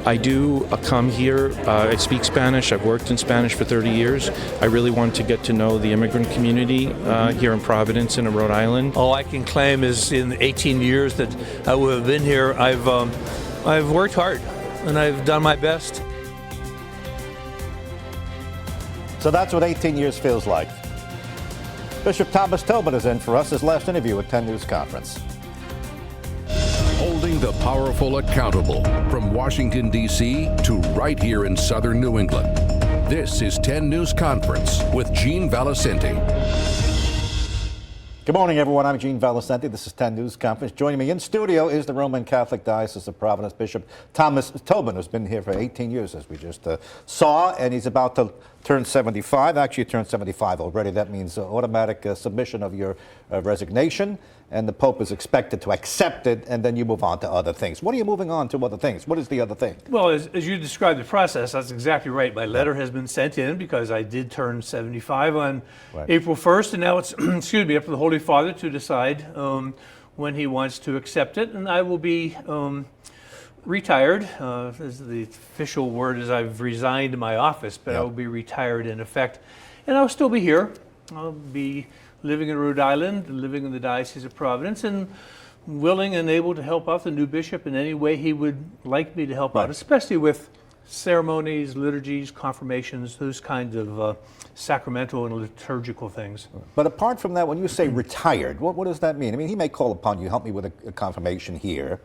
I do come here. I speak Spanish. I've worked in Spanish for 30 years. I really want to get to know the immigrant community here in Providence and in Rhode Island. All I can claim is in the 18 years that I would have been here, I've worked hard and I've done my best. So that's what 18 years feels like. Bishop Thomas Tobin is in for us, his last interview at 10 News Conference. Holding the powerful accountable from Washington, D.C. to right here in southern New England. This is 10 News Conference with Gene Valicenti. Good morning, everyone. I'm Gene Valicenti. This is 10 News Conference. Joining me in studio is the Roman Catholic Diocese of Providence Bishop Thomas Tobin, who's been here for 18 years, as we just saw, and he's about to turn 75. Actually, he turned 75 already. That means automatic submission of your resignation, and the Pope is expected to accept it, and then you move on to other things. What are you moving on to other things? What is the other thing? Well, as you described the process, that's exactly right. My letter has been sent in because I did turn 75 on April 1st, and now it's, excuse me, up to the Holy Father to decide when he wants to accept it, and I will be retired. The official word is I've resigned my office, but I will be retired in effect, and I'll still be here. I'll be living in Rhode Island, living in the Diocese of Providence, and willing and able to help out the new bishop in any way he would like me to help out, especially with ceremonies, liturgies, confirmations, those kinds of sacramental and liturgical things. But apart from that, when you say retired, what does that mean? I mean, he may call upon you, help me with a confirmation here.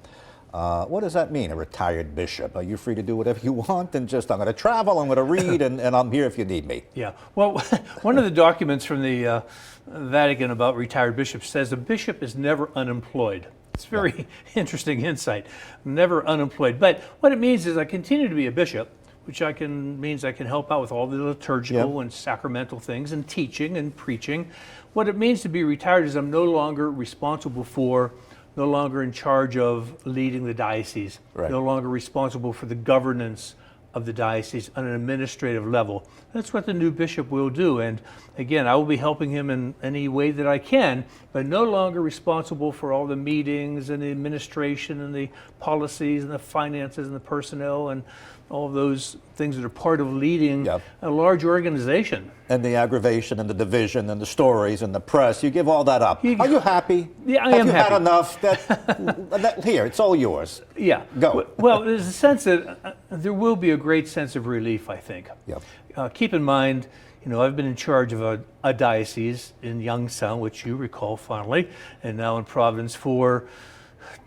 What does that mean, a retired bishop? Are you free to do whatever you want and just, I'm going to travel, I'm going to read, and I'm here if you need me? Yeah. Well, one of the documents from the Vatican about retired bishops says a bishop is never unemployed. It's very interesting insight. Never unemployed. But what it means is I continue to be a bishop, which means I can help out with all the liturgical and sacramental things and teaching and preaching. What it means to be retired is I'm no longer responsible for, no longer in charge of leading the diocese, no longer responsible for the governance of the diocese on an administrative level. That's what the new bishop will do. And again, I will be helping him in any way that I can, but no longer responsible for all the meetings and the administration and the policies and the finances and the personnel and all of those things that are part of leading a large organization. And the aggravation and the division and the stories and the press, you give all that up. Are you happy? Yeah, I am happy. Have you had enough? Here, it's all yours. Yeah. Go. Well, there's a sense that there will be a great sense of relief, I think. Keep in mind, I've been in charge of a diocese in Youngstown, which you recall fondly, and now in Providence for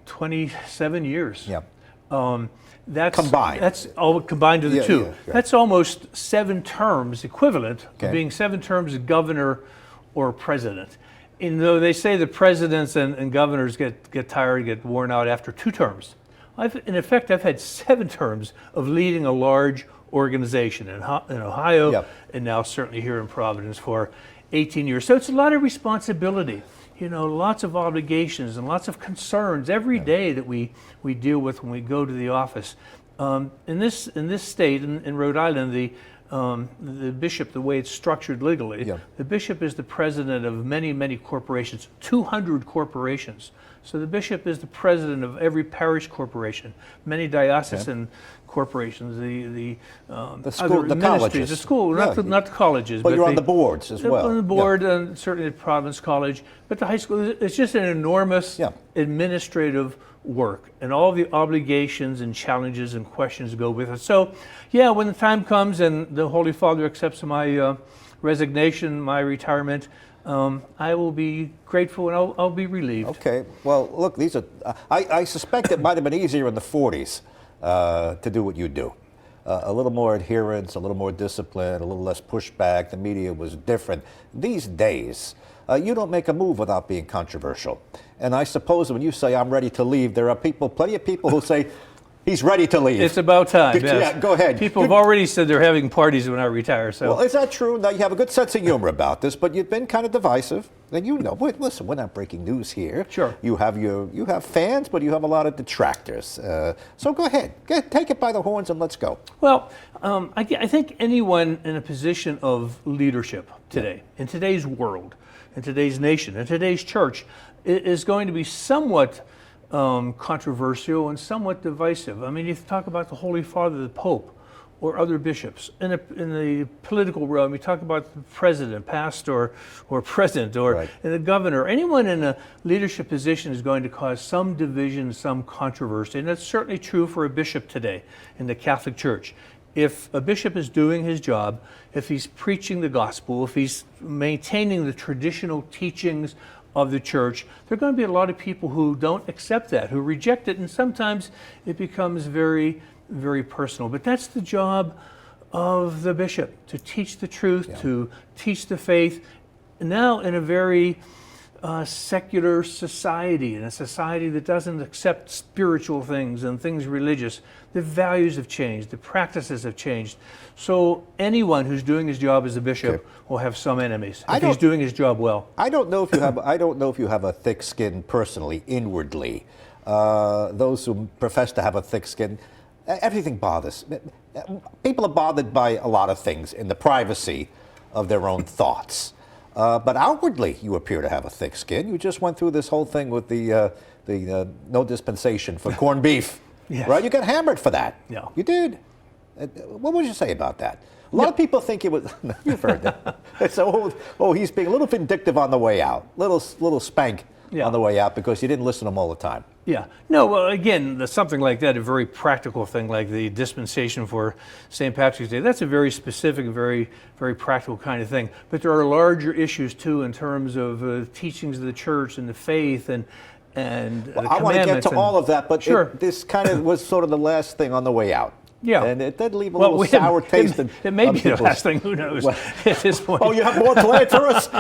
27 years. That's combined. That's all combined to the two. That's almost 7 terms, equivalent of being 7 terms as governor or president. And though they say the presidents and governors get tired, get worn out after 2 terms, in effect, I've had 7 terms of leading a large organization in Ohio, and now certainly here in Providence for 18 years. So it's a lot of responsibility. Lots of obligations and lots of concerns every day that we deal with when we go to the office. In this state, in Rhode Island, the bishop, the way it's structured legally, the bishop is the president of many, many corporations, 200 corporations. So the bishop is the president of every parish corporation, many diocesan corporations, the school, the colleges, the school, not the colleges, but you're on the boards as well. On the board, and certainly at Providence College, but the high school. It's just an enormous administrative work, and all the obligations and challenges and questions go with it. So, when the time comes and the Holy Father accepts my resignation, my retirement, I will be grateful and I'll be relieved. Okay. Well, look, these are. I suspect it might have been easier in the 40s to do what you do. A little more adherence, a little more discipline, a little less pushback. The media was different. These days, you don't make a move without being controversial. And I suppose when you say I'm ready to leave, there are plenty of people who say he's ready to leave. It's about time. Yeah, go ahead. People have already said they're having parties when I retire. So. Well, is that true? Now, you have a good sense of humor about this, but you've been kind of divisive. And listen, we're not breaking news here. Sure. You have fans, but you have a lot of detractors. So go ahead. Take it by the horns and let's go. Well, I think anyone in a position of leadership today, in today's world, in today's nation, in today's church, is going to be somewhat controversial and somewhat divisive. I mean, you talk about the Holy Father, the Pope, or other bishops. In the political realm, you talk about the president, pastor, or president, or Right. the governor. Anyone in a leadership position is going to cause some division, some controversy, and that's certainly true for a bishop today in the Catholic Church. If a bishop is doing his job, if he's preaching the gospel, if he's maintaining the traditional teachings of the church, there are going to be a lot of people who don't accept that, who reject it, and sometimes it becomes very, very personal. But that's the job of the bishop, to teach the truth, to teach the faith. Now in a very secular society, in a society that doesn't accept spiritual things and things religious, the values have changed, the practices have changed. So anyone who's doing his job as a bishop will have some enemies if he's doing his job well. I don't know if you have. I don't know if you have a thick skin personally, inwardly. Those who profess to have a thick skin, everything bothers. People are bothered by a lot of things in the privacy of their own thoughts. But outwardly, you appear to have a thick skin. You just went through this whole thing with the no dispensation for corned beef, Yes. right? You got hammered for that. Yeah. You did. What would you say about that? A lot of people think it was. You've heard that. It's he's being a little vindictive on the way out, little spank on the way out because you didn't listen to him all the time. Yeah. No, well, again, something like that, a very practical thing like the dispensation for St. Patrick's Day, that's a very specific, very, very practical kind of thing. But there are larger issues, too, in terms of teachings of the church and the faith and the commandments. I want to get to all of that, but Sure. this kind of was sort of the last thing on the way out. Yeah. And it did leave a little sour taste. It may be the last thing, who knows, at this point. Oh, you have more to add for us?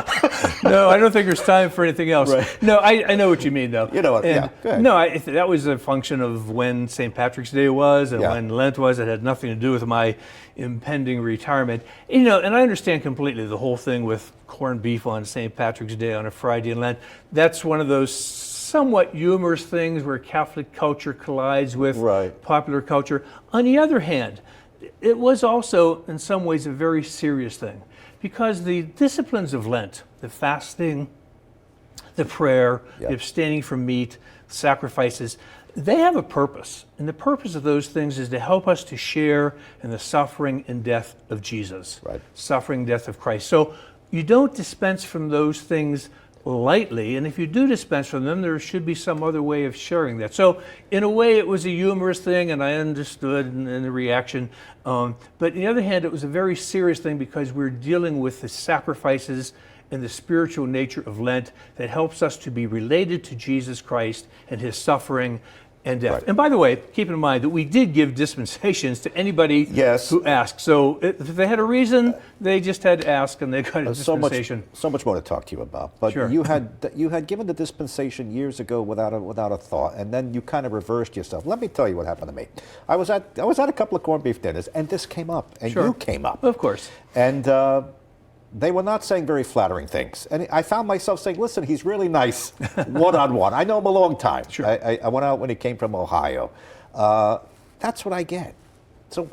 No, I don't think there's time for anything else. Right. No, I know what you mean, though. You know what, And go ahead. No, that was a function of when St. Patrick's Day was and when Lent was. It had nothing to do with my impending retirement. And I understand completely the whole thing with corned beef on St. Patrick's Day on a Friday in Lent. That's one of those somewhat humorous things where Catholic culture collides with popular culture. On the other hand, it was also in some ways a very serious thing because the disciplines of Lent, the fasting, the prayer, the abstaining from meat, sacrifices, they have a purpose. And the purpose of those things is to help us to share in the suffering and death of Jesus, suffering, death of Christ. So you don't dispense from those things lightly, and if you do dispense from them, there should be some other way of sharing that. So in a way, it was a humorous thing, and I understood in the reaction. But on the other hand, it was a very serious thing because we're dealing with the sacrifices and the spiritual nature of Lent that helps us to be related to Jesus Christ and his suffering and death. And by the way, keep in mind that we did give dispensations to anybody who asked. So if they had a reason, they just had to ask and they got a dispensation. So much more to talk to you about. But you had given the dispensation years ago without a thought, and then you kind of reversed yourself. Let me tell you what happened to me. I was at a couple of corned beef dinners, and this came up, and you came up. Of course. And they were not saying very flattering things. And I found myself saying, listen, he's really nice one-on-one. I know him a long time. Sure. I went out when he came from Ohio. That's what I get. So,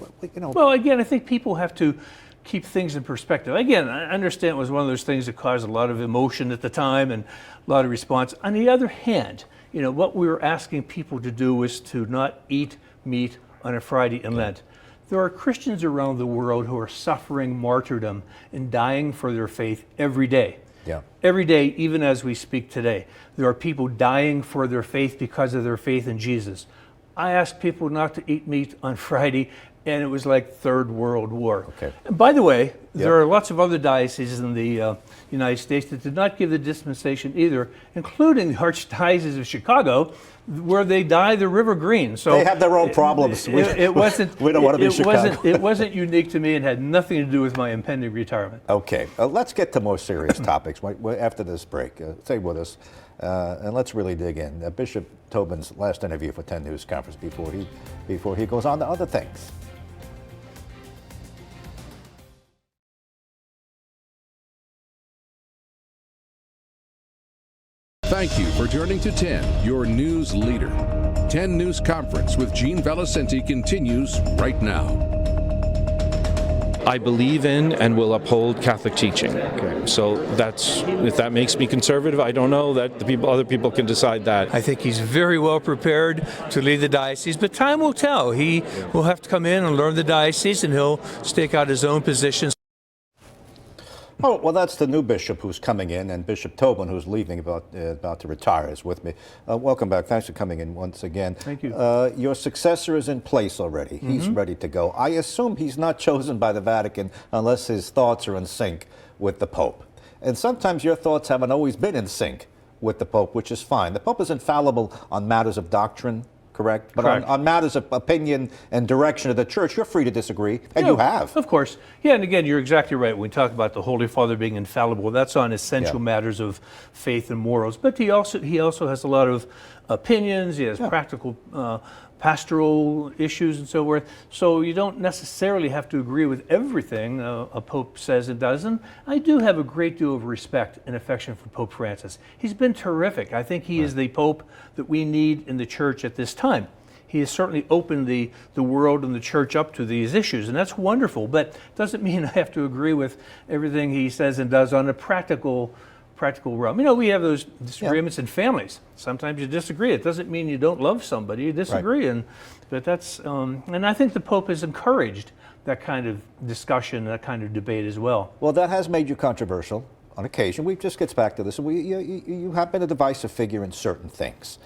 Well, again, I think people have to keep things in perspective. Again, I understand it was one of those things that caused a lot of emotion at the time and a lot of response. On the other hand, what we were asking people to do was to not eat meat on a Friday in Lent. There are Christians around the world who are suffering martyrdom and dying for their faith every day. Every day, even as we speak today, there are people dying for their faith because of their faith in Jesus. I asked people not to eat meat on Friday, and it was like Third World War. And by the way, there are lots of other dioceses in the United States that did not give the dispensation either, including the Archdiocese of Chicago, where they dye the river green. So they have their own problems. It wasn't. We don't want to be Chicago. It wasn't unique to me and had nothing to do with my impending retirement. Okay, let's get to more serious topics after this break. Stay with us, and let's really dig in. Bishop Tobin's last interview for 10 News Conference before he goes on to other things. Thank you for turning to 10, your news leader. 10 News Conference with Gene Valicenti continues right now. I believe in and will uphold Catholic teaching. So that's, if that makes me conservative, I don't know. That other people can decide that. I think he's very well prepared to lead the diocese, but time will tell. He will have to come in and learn the diocese, and he'll stake out his own positions. Oh, well, that's the new bishop who's coming in, and Bishop Tobin, who's leaving, about to retire, is with me. Welcome back. Thanks for coming in once again. Thank you. Your successor is in place already. He's ready to go. I assume he's not chosen by the Vatican unless his thoughts are in sync with the Pope. And sometimes your thoughts haven't always been in sync with the Pope, which is fine. The Pope is infallible on matters of doctrine, correct? But Correct. On matters of opinion and direction of the Church, you're free to disagree, and you have. Of course. Yeah, and again, you're exactly right. When we talk about the Holy Father being infallible, that's on essential matters of faith and morals. But he also has a lot of opinions. He has practical pastoral issues and so forth. So you don't necessarily have to agree with everything a Pope says and does. And I do have a great deal of respect and affection for Pope Francis. He's been terrific. I think he is the Pope that we need in the Church at this time. He has certainly opened the world and the Church up to these issues, and that's wonderful. But doesn't mean I have to agree with everything he says and does on a practical realm. You know, we have those disagreements in families. Sometimes you disagree. It doesn't mean you don't love somebody. You disagree, but that's and I think the Pope has encouraged that kind of discussion, that kind of debate as well. Well, that has made you controversial on occasion. We just gets back to this. You have been a divisive figure in certain things.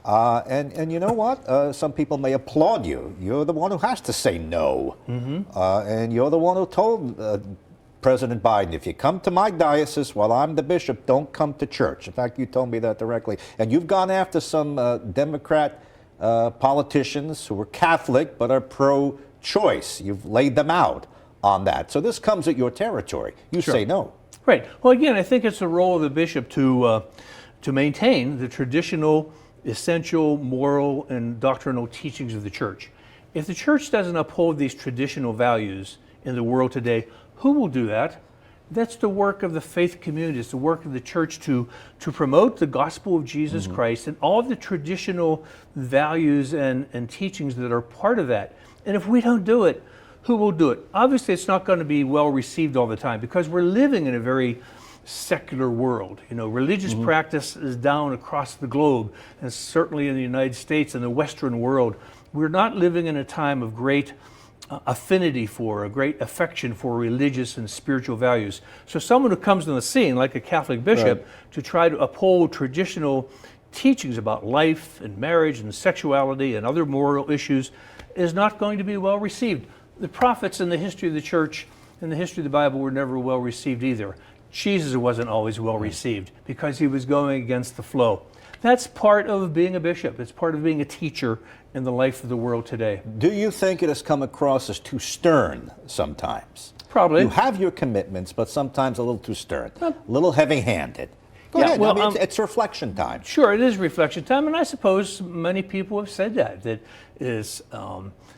And you know what? Some people may applaud you. You're the one who has to say no. And you're the one who told President Biden, if you come to my diocese while I'm the bishop, don't come to church. In fact, you told me that directly. And you've gone after some Democrat politicians who are Catholic but are pro-choice. You've laid them out on that. So this comes at your territory. You say no. Right. Well, again, I think it's the role of the bishop to maintain the traditional, essential, moral, and doctrinal teachings of the Church. If the Church doesn't uphold these traditional values in the world today, who will do that? That's the work of the faith community. It's the work of the Church to promote the gospel of Jesus Christ and all of the traditional values and teachings that are part of that. And if we don't do it, who will do it? Obviously, it's not going to be well received all the time because we're living in a very secular world. You know, religious practice is down across the globe, and certainly in the United States and the Western world. We're not living in a time of great affinity for, a great affection for religious and spiritual values. So someone who comes on the scene, like a Catholic bishop, to try to uphold traditional teachings about life and marriage and sexuality and other moral issues is not going to be well received. The prophets in the history of the Church, in the history of the Bible, were never well received either. Jesus wasn't always well received because he was going against the flow. That's part of being a bishop. It's part of being a teacher in the life of the world today. Do you think it has come across as too stern sometimes? Probably. You have your commitments, but sometimes a little too stern, a little heavy-handed. Go ahead. Well, I mean, it's reflection time. Sure, it is reflection time, and I suppose many people have said that is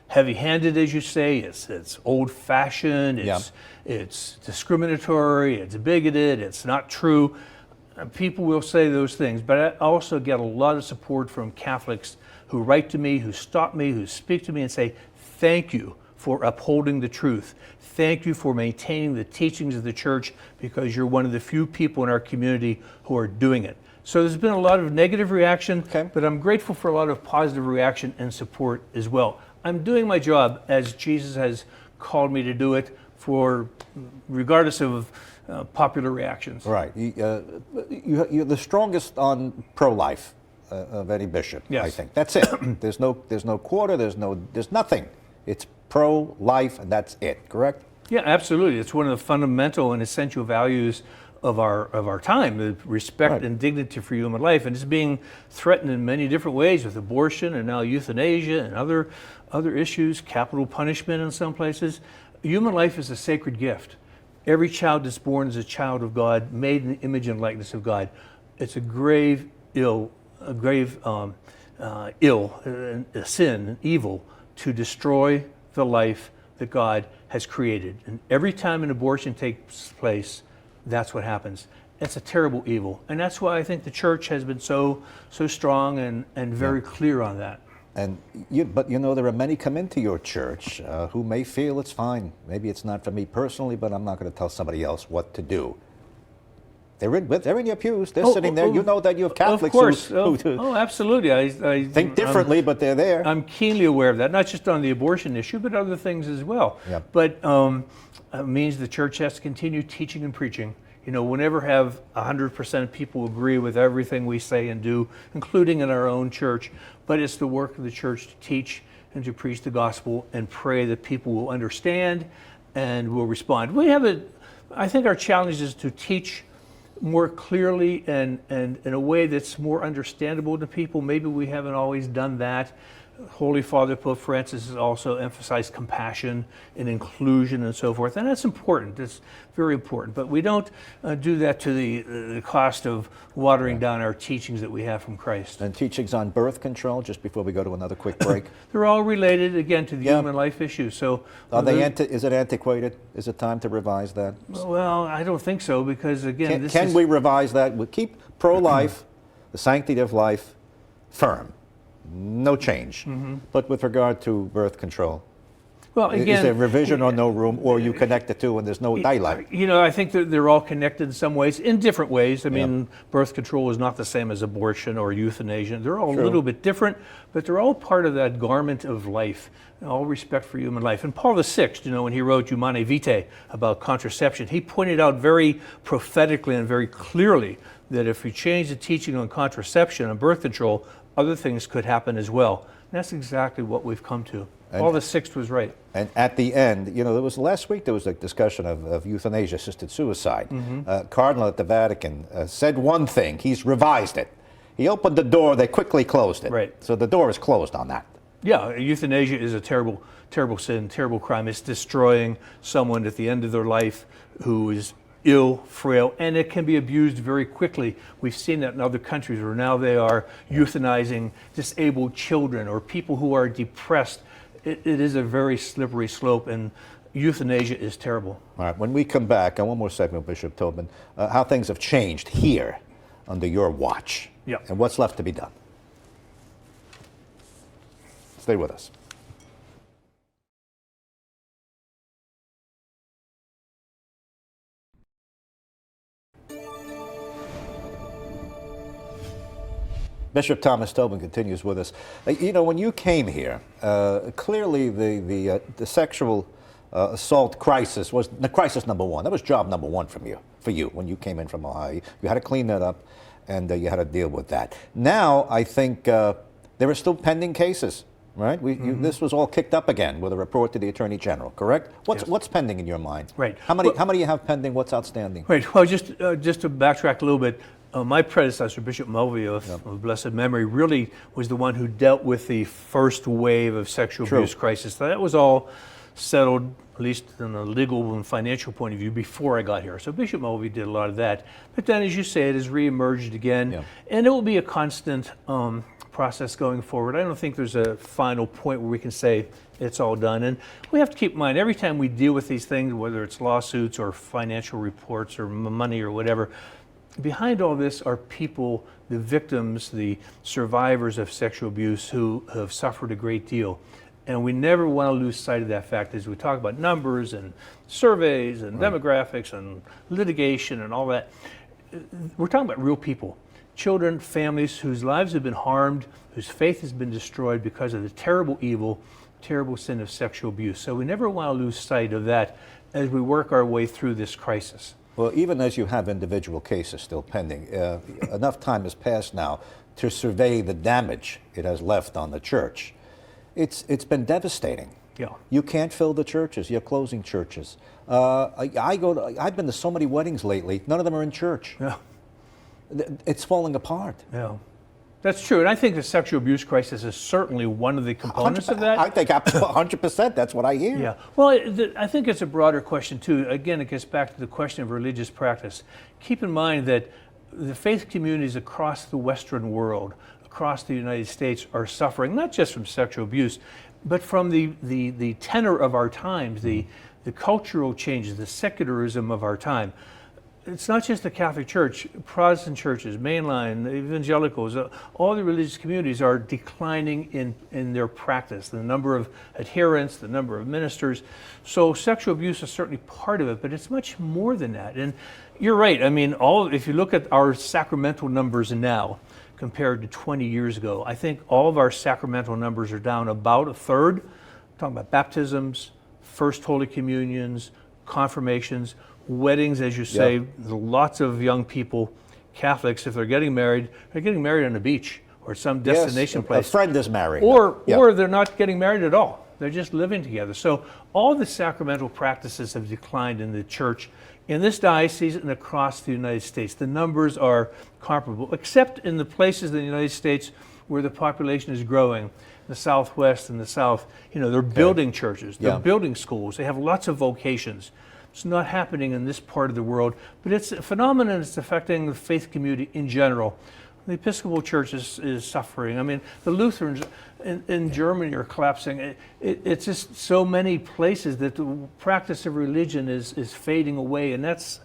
heavy-handed, as you say. It's old-fashioned. It's discriminatory. It's bigoted. It's not true. People will say those things, but I also get a lot of support from Catholics who write to me, who stop me, who speak to me and say, thank you for upholding the truth. Thank you for maintaining the teachings of the Church because you're one of the few people in our community who are doing it. So there's been a lot of negative reaction, but I'm grateful for a lot of positive reaction and support as well. I'm doing my job as Jesus has called me to do it, regardless of popular reactions. Right. You're the strongest on pro-life of any bishop, I think. That's it. There's no quarter, there's nothing. It's pro-life and that's it, correct? Yeah, absolutely. It's one of the fundamental and essential values of our time, the respect and dignity for human life, and it's being threatened in many different ways with abortion and now euthanasia and other issues, capital punishment in some places. Human life is a sacred gift. Every child that's born is a child of God, made in the image and likeness of God. It's a grave sin, evil, to destroy the life that God has created. And every time an abortion takes place, that's what happens. It's a terrible evil. And that's why I think the Church has been so strong and very clear on that. But you know, there are many come into your church who may feel it's fine. Maybe it's not for me personally, but I'm not going to tell somebody else what to do. They're in your pews. They're sitting there. You know that you have Catholics of course. who Absolutely. I think differently, but they're there. I'm keenly aware of that, not just on the abortion issue, but other things as well. Yeah. But it means the church has to continue teaching and preaching. You know, we'll never have 100% of people agree with everything we say and do, including in our own church. But it's the work of the church to teach and to preach the gospel and pray that people will understand and will respond. I think our challenge is to teach more clearly and in a way that's more understandable to people. Maybe we haven't always done that. Holy Father Pope Francis has also emphasized compassion and inclusion and so forth, and that's important. It's very important. But we don't do that to the cost of watering down our teachings that we have from Christ. And teachings on birth control, just before we go to another quick break. They're all related, again, to the human life issue. So, is it antiquated? Is it time to revise that? Well, I don't think so, because again, can we revise that? We'll keep pro-life, the sanctity of life, firm. No change. But with regard to birth control, well, again, is there revision or no room, or you connect the two and there's no daylight? You know, I think that they're all connected in some ways, in different ways. I mean, birth control is not the same as abortion or euthanasia. They're all a little bit different, but they're all part of that garment of life, all respect for human life. And Paul VI, you know, when he wrote Humanae Vitae about contraception, he pointed out very prophetically and very clearly that if we change the teaching on contraception and birth control, other things could happen as well. And that's exactly what we've come to. Paul VI was right. And at the end, you know, last week there was a discussion of euthanasia, assisted suicide. Cardinal at the Vatican said one thing. He's revised it. He opened the door, they quickly closed it. Right. So the door is closed on that. Yeah, euthanasia is a terrible, terrible sin, terrible crime. It's destroying someone at the end of their life who is ill, frail, and it can be abused very quickly. We've seen that in other countries where now they are euthanizing disabled children or people who are depressed. It is a very slippery slope, and euthanasia is terrible. All right, when we come back, on one more segment, Bishop Tobin, how things have changed here under your watch, and what's left to be done. Stay with us. Bishop Thomas Tobin continues with us. You know, when you came here, clearly the sexual assault crisis was the crisis number one. That was job number one for you when you came in from Ohio. You had to clean that up, and you had to deal with that. Now, I think there are still pending cases, right? This was all kicked up again with a report to the Attorney General, correct? What's pending in your mind? Right. How many you have pending? What's outstanding? Right. Well, just to backtrack a little bit. My predecessor, Bishop Mulvey of blessed memory, really was the one who dealt with the first wave of sexual abuse crisis. That was all settled, at least in a legal and financial point of view, before I got here. So Bishop Mulvey did a lot of that. But then, as you say, it has reemerged again, and it will be a constant process going forward. I don't think there's a final point where we can say it's all done. And we have to keep in mind, every time we deal with these things, whether it's lawsuits or financial reports or money or whatever, behind all this are people, the victims, the survivors of sexual abuse who have suffered a great deal. And we never want to lose sight of that fact as we talk about numbers and surveys and demographics and litigation and all that. We're talking about real people, children, families whose lives have been harmed, whose faith has been destroyed because of the terrible evil, terrible sin of sexual abuse. So we never want to lose sight of that as we work our way through this crisis. Well, even as you have individual cases still pending, enough time has passed now to survey the damage it has left on the church. It's been devastating. Yeah. You can't fill the churches. You're closing churches. I've been to so many weddings lately. None of them are in church. Yeah. It's falling apart. Yeah. That's true, and I think the sexual abuse crisis is certainly one of the components of that. I think 100%, that's what I hear. Yeah, well, I think it's a broader question too. Again, it gets back to the question of religious practice. Keep in mind that the faith communities across the Western world, across the United States, are suffering not just from sexual abuse, but from the tenor of our times, the cultural changes, the secularism of our time. it's not just the Catholic Church. Protestant churches, mainline, evangelicals, all the religious communities are declining in their practice, the number of adherents, the number of ministers. So sexual abuse is certainly part of it, but it's much more than that. And you're right. I mean, if you look at our sacramental numbers now compared to 20 years ago, I think all of our sacramental numbers are down about a third. I'm talking about baptisms, First Holy Communions, confirmations, weddings, as you say. Yep. Lots of young people, Catholics, if they're getting married on the beach or some destination Yes, place. a friend is married. Or Yeah. they're not getting married at all. They're just living together. So all the sacramental practices have declined in the church in this diocese and across the United States. The numbers are comparable, except in the places in the United States where the population is growing. The Southwest and the South, they're building churches, they're building schools, they have lots of vocations. It's not happening in this part of the world, but it's a phenomenon that's affecting the faith community in general. The Episcopal Church is suffering. I mean, the Lutherans in Germany are collapsing. It's just so many places that the practice of religion is fading away, and that's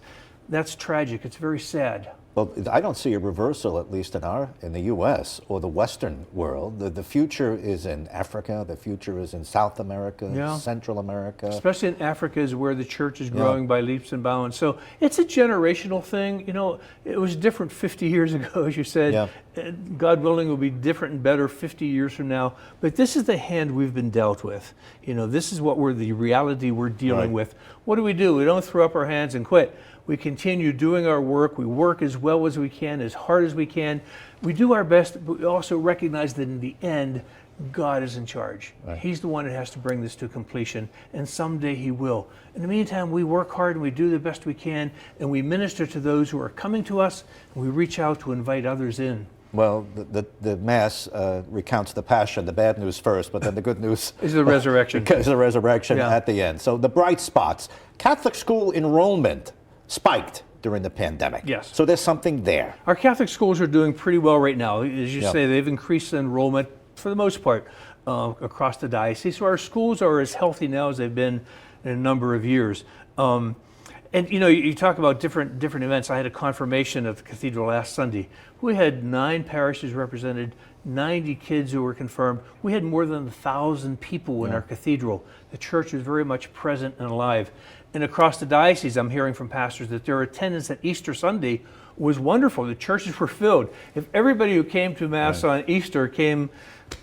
tragic. It's very sad. Well, I don't see a reversal, at least in the U.S. or the Western world. The future is in Africa. The future is in South America, Central America. Especially in Africa is where the church is growing by leaps and bounds. So it's a generational thing. It was different 50 years ago, as you said. Yeah. God willing, it will be different and better 50 years from now. But this is the hand we've been dealt with. This is the reality we're dealing with. What do? We don't throw up our hands and quit. We continue doing our work. We work as well as we can, as hard as we can. We do our best, but we also recognize that in the end, God is in charge. Right. He's the one that has to bring this to completion, and someday He will. In the meantime, we work hard and we do the best we can, and we minister to those who are coming to us, and we reach out to invite others in. Well, the Mass recounts the Passion, the bad news first, but then the good news is the resurrection. Is the resurrection at the end. So the bright spots. Catholic school enrollment spiked during the pandemic. Yes. So there's something there. Our Catholic schools are doing pretty well right now. As you say, they've increased enrollment for the most part across the diocese. So our schools are as healthy now as they've been in a number of years. And you talk about different events. I had a confirmation at the cathedral last Sunday. We had 9 parishes represented, 90 kids who were confirmed. We had more than 1,000 people in our cathedral. The church was very much present and alive. And across the diocese, I'm hearing from pastors that their attendance at Easter Sunday was wonderful. The churches were filled. If everybody who came to Mass on Easter came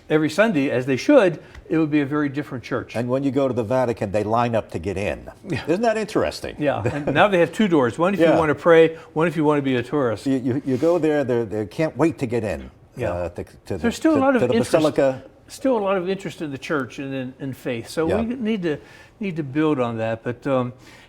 every Sunday, as they should, it would be a very different church. And when you go to the Vatican, they line up to get in. Yeah. Isn't that interesting? Yeah, and now they have 2 doors. One if you want to pray, one if you want to be a tourist. You go there, they can't wait to get in to There's still a lot of the interest. Basilica. Still a lot of interest in the church and in faith. So we need to build on that. But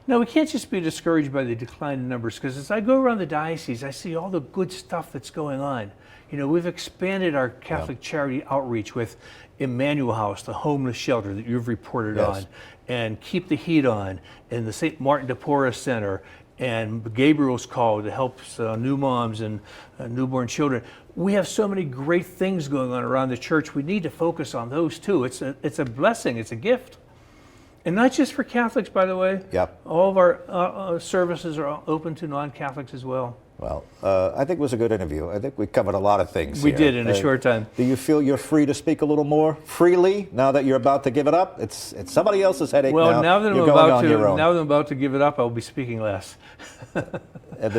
we can't just be discouraged by the decline in numbers, because as I go around the diocese, I see all the good stuff that's going on. We've expanded our Catholic charity outreach with Emmanuel House, the homeless shelter that you've reported on, and Keep the Heat On, and the St. Martin de Porres Center, and Gabriel's Call that helps new moms and newborn children. We have so many great things going on around the church. We need to focus on those too. It's a blessing. It's a gift. And not just for Catholics, by the way. Yep. All of our services are open to non-Catholics as well. Well, I think it was a good interview. I think we covered a lot of things We here. did in a short time. Do you feel you're free to speak a little more freely now that you're about to give it up? It's somebody else's headache now. Well, now that I'm about to give it up, I'll be speaking less.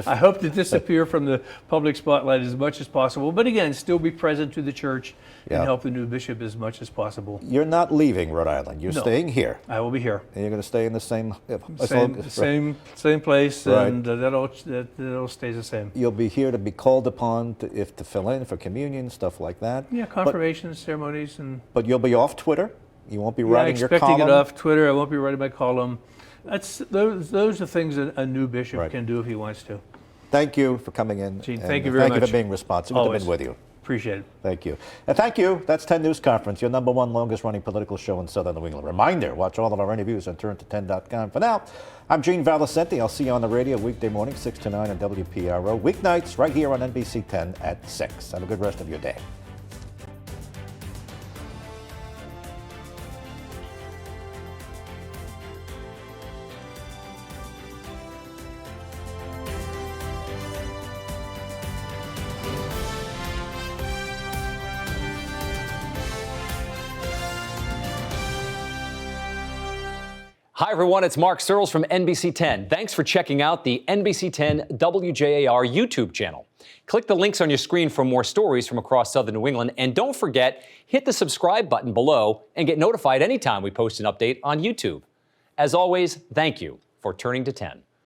I hope to disappear from the public spotlight as much as possible, but again, still be present to the church and help the new bishop as much as possible. You're not leaving Rhode Island. You're staying here. I will be here. And you're going to stay in the same place, right. And that all stays the same. You'll be here to be called upon to fill in for communion, stuff like that. Yeah, confirmations, ceremonies, but you'll be off Twitter. You won't be writing your column. I'm expecting it off Twitter. I won't be writing my column. Those are things that a new bishop can do if he wants to. Thank you for coming in. Gene, thank you very much. Thank you for being responsive. We've been with you. Appreciate it. Thank you. And thank you. That's 10 News Conference, your #1 longest running political show in Southern New England. Reminder, watch all of our interviews on turnto10.com. For now, I'm Gene Valicenti. I'll see you on the radio weekday morning, 6 to 9 on WPRO. Weeknights right here on NBC 10 at 6. Have a good rest of your day. Hi, everyone. It's Mark Searles from NBC 10. Thanks for checking out the NBC 10 WJAR YouTube channel. Click the links on your screen for more stories from across southern New England. And don't forget, hit the subscribe button below and get notified anytime we post an update on YouTube. As always, thank you for turning to 10.